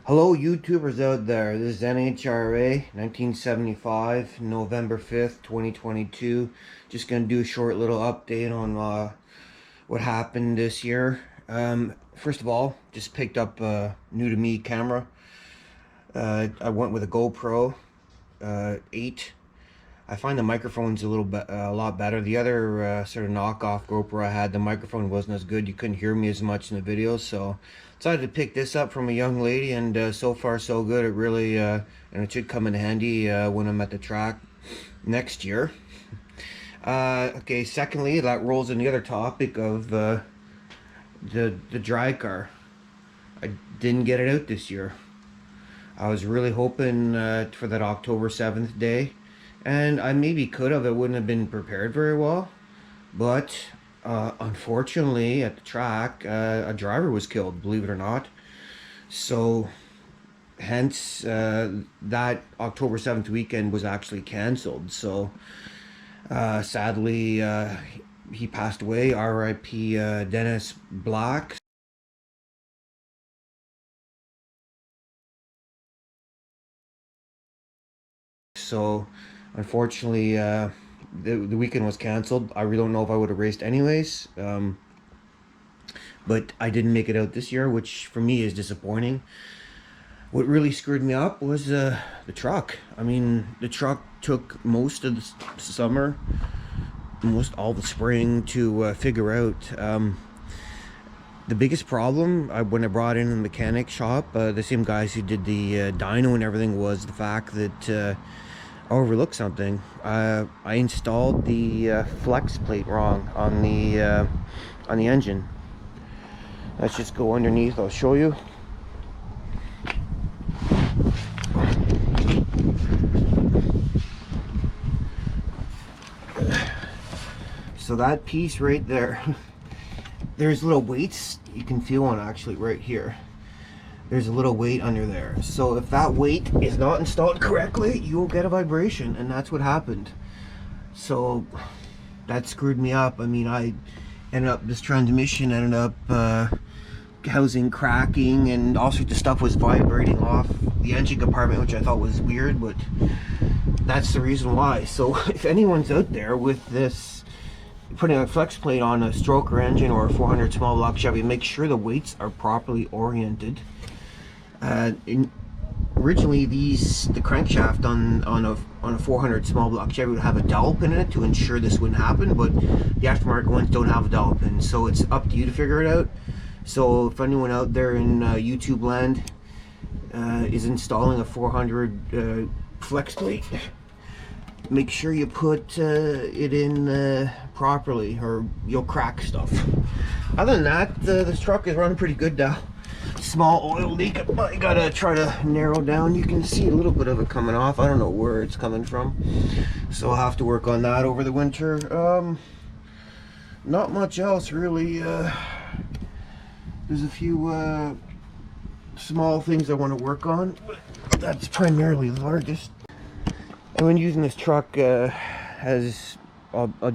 Hello, YouTubers out there. This is NHRA 1975, November 5th, 2022. Just gonna do a short little update on what happened this year. First of all, just picked up a new to me camera. I went with a GoPro 8. I find the microphone's a lot better. The other sort of knockoff GoPro I had, the microphone wasn't as good. You couldn't hear me as much in the videos, so decided to pick this up from a young lady, and so far so good. It really and it should come in handy when I'm at the track next year. Okay, secondly, that rolls in the other topic of the dry car. I didn't get it out this year. I was really hoping for that October 7th day, and I maybe could have. It wouldn't have been prepared very well, but unfortunately at the track, a driver was killed, believe it or not. So hence that October 7th weekend was actually canceled. So sadly he passed away. R.I.P Dennis Black. So unfortunately the weekend was canceled. I really don't know if I would have raced anyways, but I didn't make it out this year, which for me is disappointing. What really screwed me up was the truck. I mean, the truck took most of the summer, most all the spring to figure out. The biggest problem when I brought in the mechanic shop, the same guys who did the dyno and everything, was the fact that I overlooked something. I installed the flex plate wrong on the engine. Let's just go underneath. I'll show you. So that piece right there, there's little weights you can feel on actually right here. There's a little weight under there. So if that weight is not installed correctly, you'll get a vibration, and that's what happened. So that screwed me up. I mean, this transmission ended up housing cracking, and all sorts of stuff was vibrating off the engine compartment, which I thought was weird, but that's the reason why. So if anyone's out there with this, putting a flex plate on a stroker engine or a 400 small block Chevy, make sure the weights are properly oriented. Originally, the crankshaft on a 400 small block Chevy would have a dowel pin in it to ensure this wouldn't happen, but the aftermarket ones don't have a dowel pin, so it's up to you to figure it out. So if anyone out there in YouTube land is installing a 400 flex plate, make sure you put it in properly, or you'll crack stuff. Other than that, this truck is running pretty good now. Small oil leak I gotta try to narrow down. You can see a little bit of it coming off. I don't know where it's coming from, so I'll have to work on that over the winter. Not much else really. There's a few small things I want to work on, but that's primarily the largest. And when using this truck I'm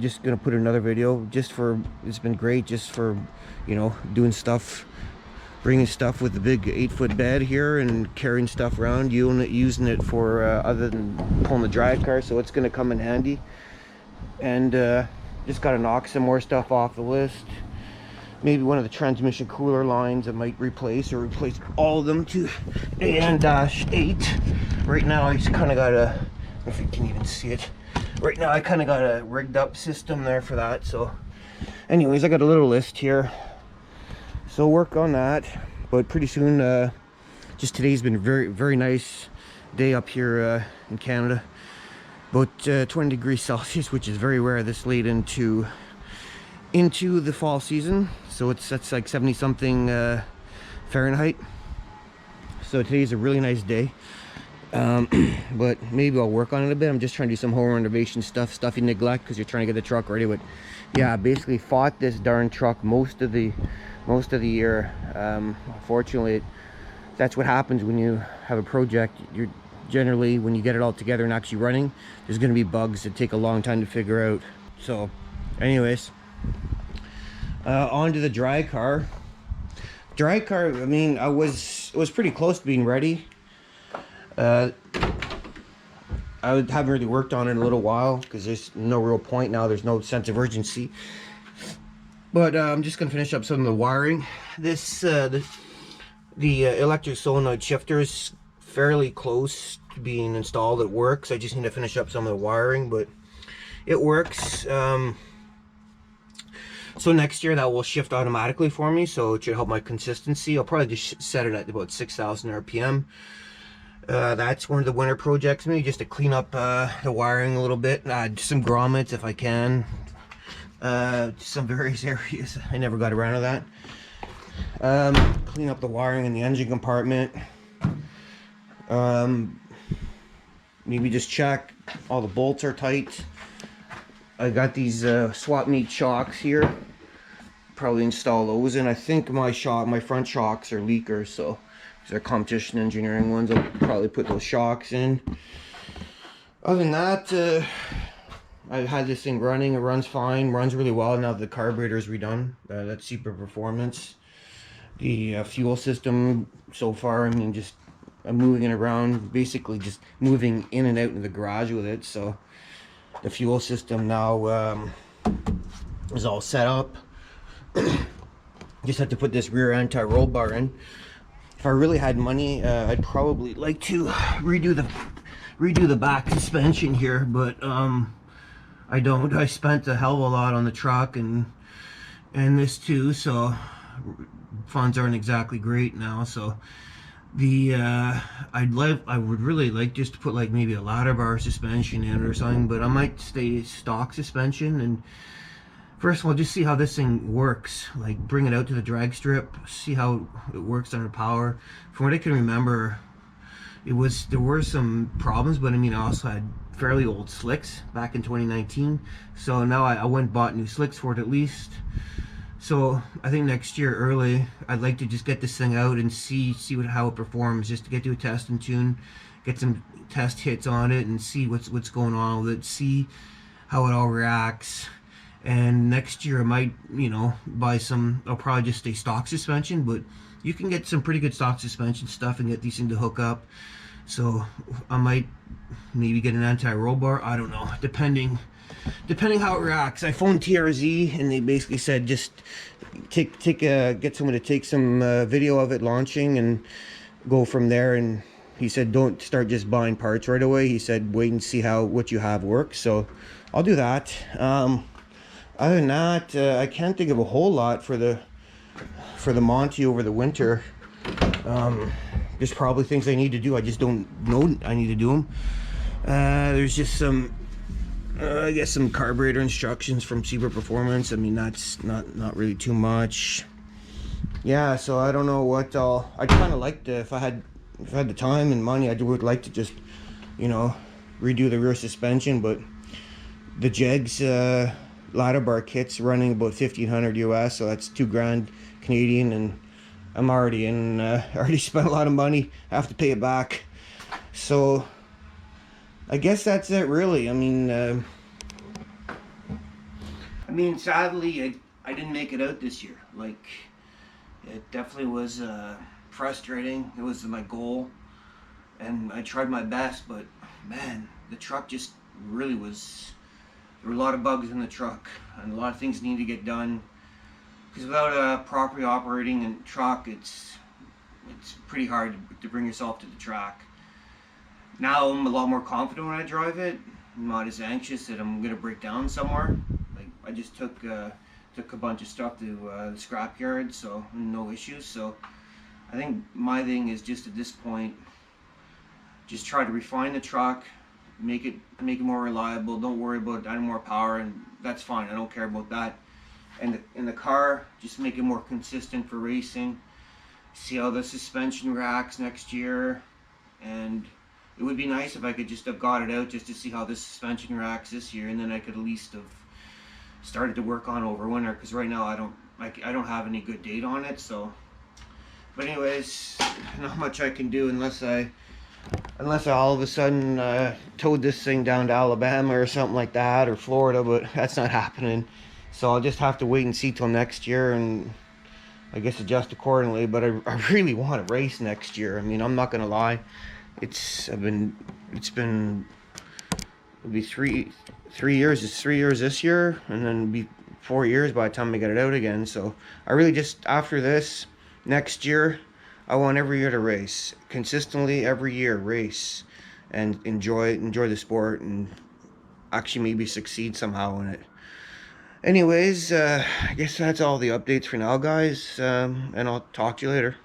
just gonna put another video just for, it's been great just for, you know, doing stuff, bringing stuff with the big 8-foot bed here and carrying stuff around, using it for other than pulling the drive car. So it's gonna come in handy. And just gotta knock some more stuff off the list. Maybe one of the transmission cooler lines I might replace, or replace all of them to AN-8. Right now I just kind of got a, I don't know if you can even see it. Right now I kind of got a rigged up system there for that. So anyways, I got a little list here, so work on that. But pretty soon, just today's been a very nice day up here in Canada. About 20 degrees Celsius, which is very rare this late into the fall season. So that's like 70 something Fahrenheit. So today's a really nice day. But maybe I'll work on it a bit. I'm just trying to do some home renovation stuff you neglect because you're trying to get the truck ready. But yeah, I basically fought this darn truck most of the year. Unfortunately, that's what happens when you have a project. You're generally, when you get it all together and actually running, there's going to be bugs that take a long time to figure out. So anyways, on to the dry car. Drag car, I mean, it was pretty close to being ready. I haven't really worked on it in a little while because there's no real point now. There's no sense of urgency. But I'm just gonna finish up some of the wiring. The electric solenoid shifter is fairly close to being installed. It works. I just need to finish up some of the wiring, but it works. So next year that will shift automatically for me, so it should help my consistency. I'll probably just set it at about 6,000 RPM. That's one of the winter projects, maybe just to clean up the wiring a little bit, add some grommets if I can, some various areas. I never got around to that. Clean up the wiring in the engine compartment. Maybe just check all the bolts are tight. I got these swap meet shocks here. Probably install those in. I think my front shocks are leakers, so these are competition engineering ones. I'll probably put those shocks in. Other than that, I've had this thing running. It runs fine, runs really well now that the carburetor is redone. That's super performance. The fuel system so far, I mean, just I'm moving it around, basically just moving in and out in the garage with it. So the fuel system now is all set up. Just have to put this rear anti-roll bar in. If I really had money, I'd probably like to redo the back suspension here, but I don't. I spent a hell of a lot on the truck and this too, so funds aren't exactly great now. So I would really like just to put like maybe a ladder bar suspension in or something, but I might stay stock suspension. And first of all, just see how this thing works. Like bring it out to the drag strip, see how it works under power. From what I can remember, there were some problems, but I mean I also had fairly old slicks back in 2019. So now I went and bought new slicks for it at least. So I think next year early, I'd like to just get this thing out and see how it performs, just to get to a test and tune, get some test hits on it and see what's going on with it, see how it all reacts. And next year I might, you know, buy some, I'll probably just stay stock suspension, but you can get some pretty good stock suspension stuff and get these things to hook up. So I might maybe get an anti-roll bar, I don't know, depending how it reacts. I phoned TRZ and they basically said just get someone to take some video of it launching and go from there. And he said don't start just buying parts right away. He said wait and see how what you have works. So I'll do that. Other than that, I can't think of a whole lot for the Monty over the winter. There's probably things I need to do. I just don't know I need to do them. There's just some I guess some carburetor instructions from Super Performance. I mean that's not really too much. Yeah, so I don't know what I'd kind of like to, if I had the time and money, I would like to just, you know, redo the rear suspension. But the Jegs ladder bar kit's running about 1,500 US, so that's $2,000 Canadian, and I'm already already spent a lot of money. I have to pay it back. So I guess that's it really. I mean sadly I didn't make it out this year. Like it definitely was frustrating. It was my goal and I tried my best, but man, the truck just really was, there were a lot of bugs in the truck and a lot of things need to get done, because without a properly operating truck, it's pretty hard to bring yourself to the track. Now I'm a lot more confident when I drive it. I'm not as anxious that I'm gonna break down somewhere. Like I just took a bunch of stuff to the scrapyard, so no issues. So I think my thing is just at this point, just try to refine the truck, make it more reliable. Don't worry about adding more power, and that's fine. I don't care about that. And in the car, just make it more consistent for racing. See how the suspension reacts next year, and it would be nice if I could just have got it out just to see how the suspension reacts this year, and then I could at least have started to work on over winter. Because right now I don't have any good date on it. So, but anyways, not much I can do unless I all of a sudden towed this thing down to Alabama or something like that, or Florida, but that's not happening. So I'll just have to wait and see till next year and I guess adjust accordingly. But I really want to race next year. I mean, I'm not gonna lie. It's been it'll be three years. It's 3 years this year, and then it'll be 4 years by the time I get it out again. So I really just, after this, next year, I want every year to race consistently. Every year race and enjoy the sport, and actually maybe succeed somehow in it. Anyways, I guess that's all the updates for now, guys, and I'll talk to you later.